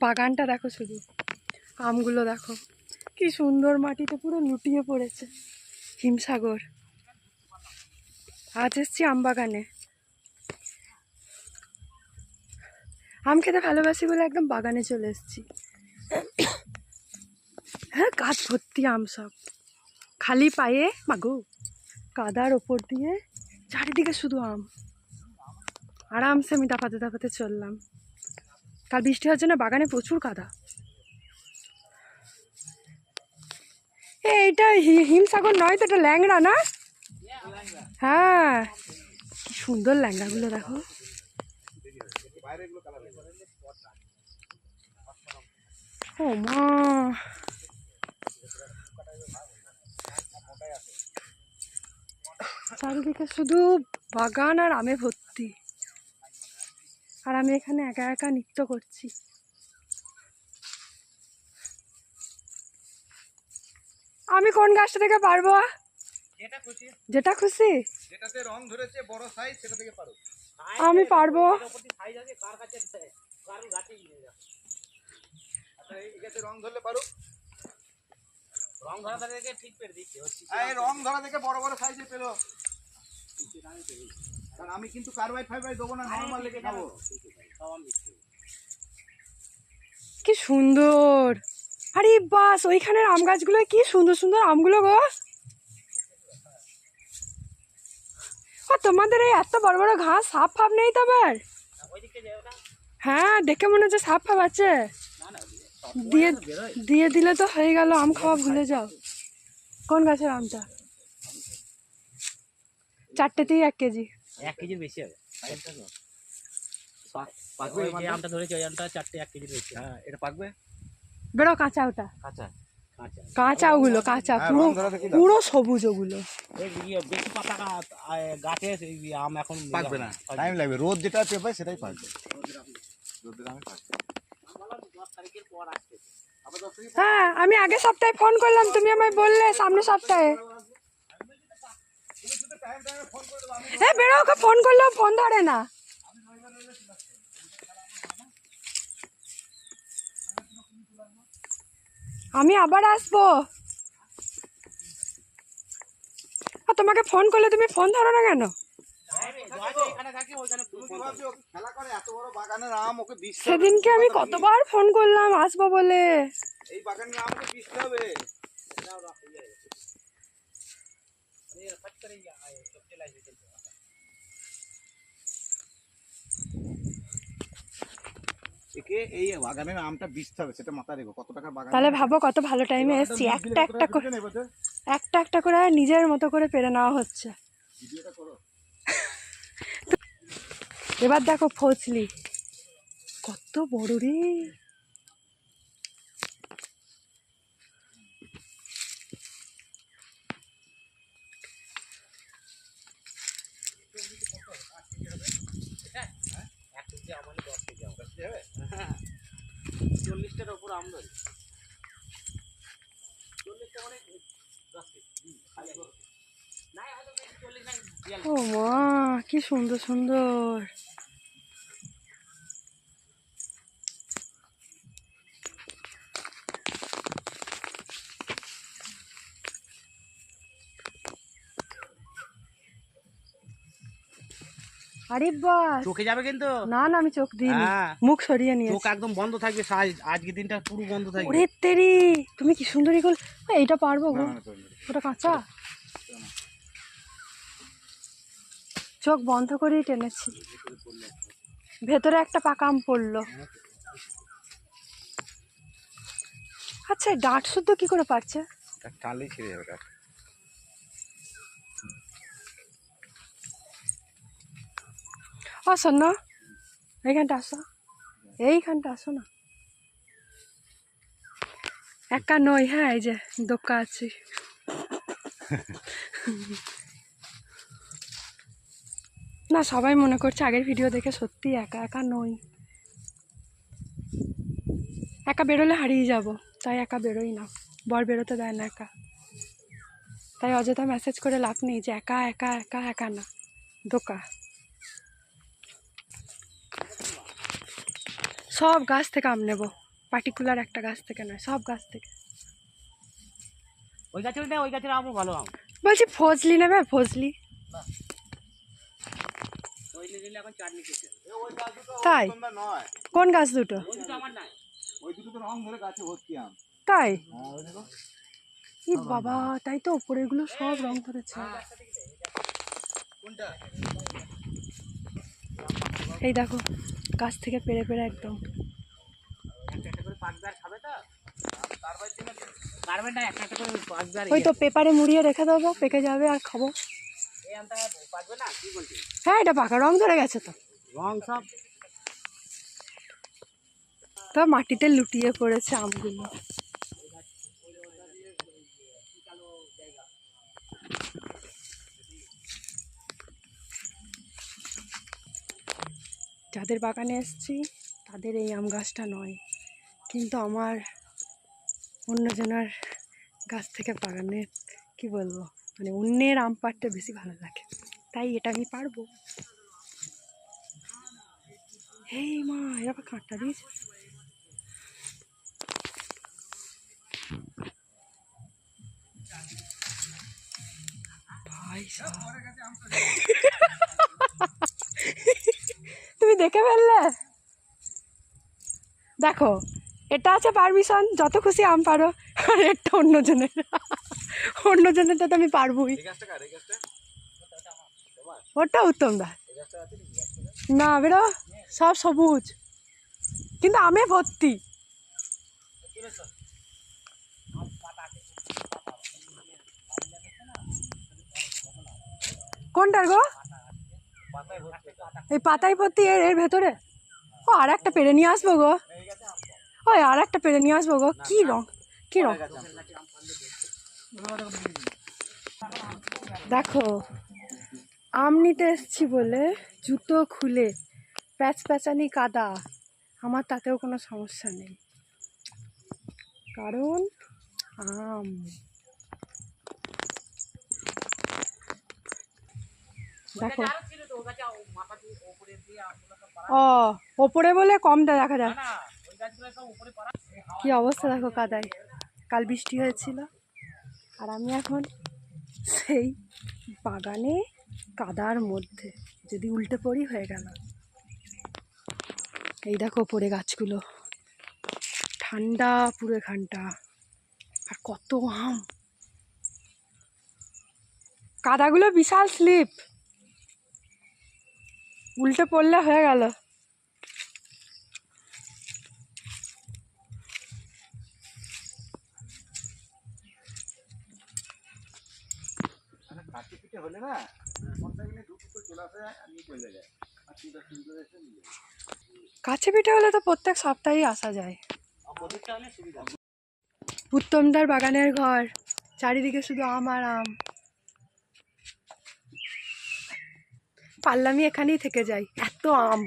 বাগানটা দেখো, শুধু আমগুলো দেখো কি সুন্দর, মাটিতে পুরো লুটিয়ে পড়েছে। হিমসাগর। আজ এসছি আম বাগানে। আম খেতে ভালোবাসি বলে একদম বাগানে চলে এসছি। হ্যাঁ, গাছ ভর্তি আম, সব খালি পায়ে মাগো কাদার ওপর দিয়ে চারিদিকে শুধু আম। আরামসে আমি দাপাতে দাপাতে চললাম। কাল বৃষ্টি হচ্ছে না, বাগানে প্রচুর কাদা। এইটা হিমসাগর নয় তো, এটা ল্যাংড়া না? হ্যাঁ, কি সুন্দর ল্যাংড়াগুলো দেখো। ও মা, চারিদিকে শুধু বাগান আর আমে ভর্তি। আর আমি এখানে একা একা নৃত্য করছি। আমি কোন গাছটা থেকে পারবো? যেটা খুশি, যেটাতে রং ধরেছে বড় সাইজ সেটা থেকে পারো। আমি পারবো। আচ্ছা, এই গাছে রং ধরলে পারো। রং ধরা থেকে ঠিক পেরে দিচ্ছে। এই রং ধরা থেকে বড় বড় সাইজে পেলো। কারণ আমি কিন্তু কার্বাইড ফাইবাইড দেবো না, নরমাল লেগে খাবো। কি সুন্দর। আরে বাস, ওইখানের আম গাছগুলো কি সুন্দর সুন্দর আমগুলো গো। ও, তোমাদের এই এত বড় বড় ঘাস, সাপ ফাপ নেই তো আবার? হ্যাঁ, দেখে মনে হচ্ছে সাপ ফাপ আছে। দিয়ে দিয়ে দিলে তো হয়ে গেল, আম খাওয়া ভুলে যাও। কোন গাছের আমটা? 4টেতেই 1 কেজি। 1 কেজির বেশি হবে। পাকবে এই আমটা ধরেছে, ওই আমটা 4টে 1 কেজির বেশি। হ্যাঁ, এটা পাকবে। বেরো কাঁচা, ওটা কাঁচা কাঁচা কাঁচা, ওগুলো কাঁচা, পুরো পুরো সবুজ ওগুলো। এই বেশি পাতা গাছে আম এখন পাকবে না, টাইম লাগবে। রোদ যেটা পেবে সেটাই পাকবে। রোদের আমে পাকবে। 10 তারিখের পর আসছে। হ্যাঁ, আমি আগের সপ্তাহে ফোন করলাম, তুমি আমায় বললে সামনের সপ্তাহে। বেরো, ওকে ফোন করলেও ফোন ধরে না। আমি আবার আসবো। তোমাকে ফোন করলে তুমি ফোন ধরো না কেন? সেদিনকে আমি কতবার ফোন করলাম আসবো বলে। এই বাগানের আমকে পিছতে হবে। একে এই বাগানের আমটা বিচতে হবে, সেটা মাথায় রেখো। কত টাকার বাগান, তাহলে ভাবো কত ভালো টাইমে এসছি। একটা একটা করে নিজের মতো করে পেরে নেওয়া হচ্ছে। এবার দেখো ফজলি কত বড় রে। হবে 40টার উপর আম ধরে। 40টা মানে 10 কেজি খালি না, হয়তো 40 না 42। ও মা, কি সুন্দর সুন্দর। আরে বাস, চোখে যাবে কিন্তু। না না, আমি চোখ দিইনি, মুখ সরিয়ে নিয়েছি। চোখ একদম বন্ধ থাকবে, আজকে দিনটা পুরো বন্ধ থাকবে। ওরে তেরি, তুমি কি সুন্দরই গোল। এইটা পারবো গো, ওটা কাঁচা। চোখ বন্ধ করেই টেনেছি, ভেতরে একটা পাকা আম পড়লো। আচ্ছা, ডাঁট শুদ্ধ কি করে পারছে? টানলেই ছিঁড়ে যাবে ডাঁট। ও শোন না, এইখানটা আসো, এইখানটা আসো না। একা নই, হ্যাঁ, এই যে দোকা আছি। না, সবাই মনে করছে আগের ভিডিও দেখে সত্যি একা একা নই। একা বেরোলে হারিয়ে যাব, তাই একা বেরোই না। বর বেরোতে দেয় না একা, তাই অযথা মেসেজ করে লাভ নেই যে একা একা একা একা না, দোকা। সব গাছ থেকে আম নেবো, পার্টিকুলার একটা গাছ থেকে নয়, সব গাছ থেকে। ওই গাছের না, ওই গাছের আমও ভালো আম। বলছি ফজলি নেবে, ফজলি। ওই নিলে এখন চাটনি খেতে। তাই? উত্তমদা নয়, কোন গাছ দুটো? ওই দুটো আমার নাই। ওই দুটো তো রং ধরে গাছে ভর্তি আম। তাই? হ্যাঁ ওই দেখো। ই বাবা, তাই তো উপরের গুলো সব রং ধরেছে। কোনটা? এই দেখো গাছ থেকে পেড়ে পেড়ে একদম। একটা একটা করে 5 বার খাবে তো? কার্বেন না, একটা একটা করে 5 বার। ওই তো পেপারে মুড়িয়ে রেখে দেবো, পেকে যাবে আর খাবো। এই আমটা পাকবে না, কি বলছিস? হ্যাঁ এটা পাকা, রং ধরে গেছে তো। রং সব তো মাটিতে লুটিয়ে পড়েছে আমগুলো। যাদের বাগানে এসেছি তাদের এই আম গাছটা নয়, কিন্তু আমার অন্যজনের গাছ থেকে বাগানে কি বলবো, মানে অন্যের আম পাড়তে বেশি ভালো লাগে, তাই এটা আমি পারবো। এই মা, এরা আবার কাঁটা দিয়েছে। ভাই সাহেব। তুমি দেখে ফেললে? দেখো, এটা আছে পারমিশন, যত খুশি আম পারো, আর একটা অন্যজনের, অন্যজনেরটা তো আমি পারবোই। এই গাছটা কার? এই গাছটা? ওটা উত্তম দা। এই গাছটা আছে নাকি? না বেরো, সব সবুজ কিন্তু আমে ভর্তি। কোনটার গো? এই পাতায় ভর্তি, এর এর ভেতরে। ও আর একটা পেরে নিয়ে আসবো গো, ওই আর একটা পেরে নিয়ে আসবো গো। কি রং, কি রং দেখো। আম নিতে এসছি বলে জুতো খুলে প্যাচ প্যাচানি কাদা, আমার তাতেও কোনো সমস্যা নেই, কারণ আম। দেখো ও ওপরে বলে কমটা দেখা যায়। কি অবস্থা দেখো কাদায়, কাল বৃষ্টি হয়েছিল, আর আমি এখন সেই বাগানে কাদার মধ্যে, যদি উল্টে পড়ি হয়ে গেল। এই দেখো পড়ে গাছগুলো, ঠান্ডা পুরো এখানটা, আর কত আম। কাদাগুলো বিশাল স্লিপ, উল্টে পড়লে হয়ে গেল। কাছে পিঠে হলে না মোটরসাইকেলে দুটো করে চলে আসে আর নিয়ে চলে যায়, আর তুই শুরু করে এসে নিয়ে যায়। কাছে পিঠে হলে তো প্রত্যেক সপ্তাহেই আসা যায়। প্রদীপটা হলে সুবিধা। উত্তমদার বাগানের ঘর, চারিদিকে শুধু আম আর আম। পারলে আমি এখানেই থেকে যাই, এত আম।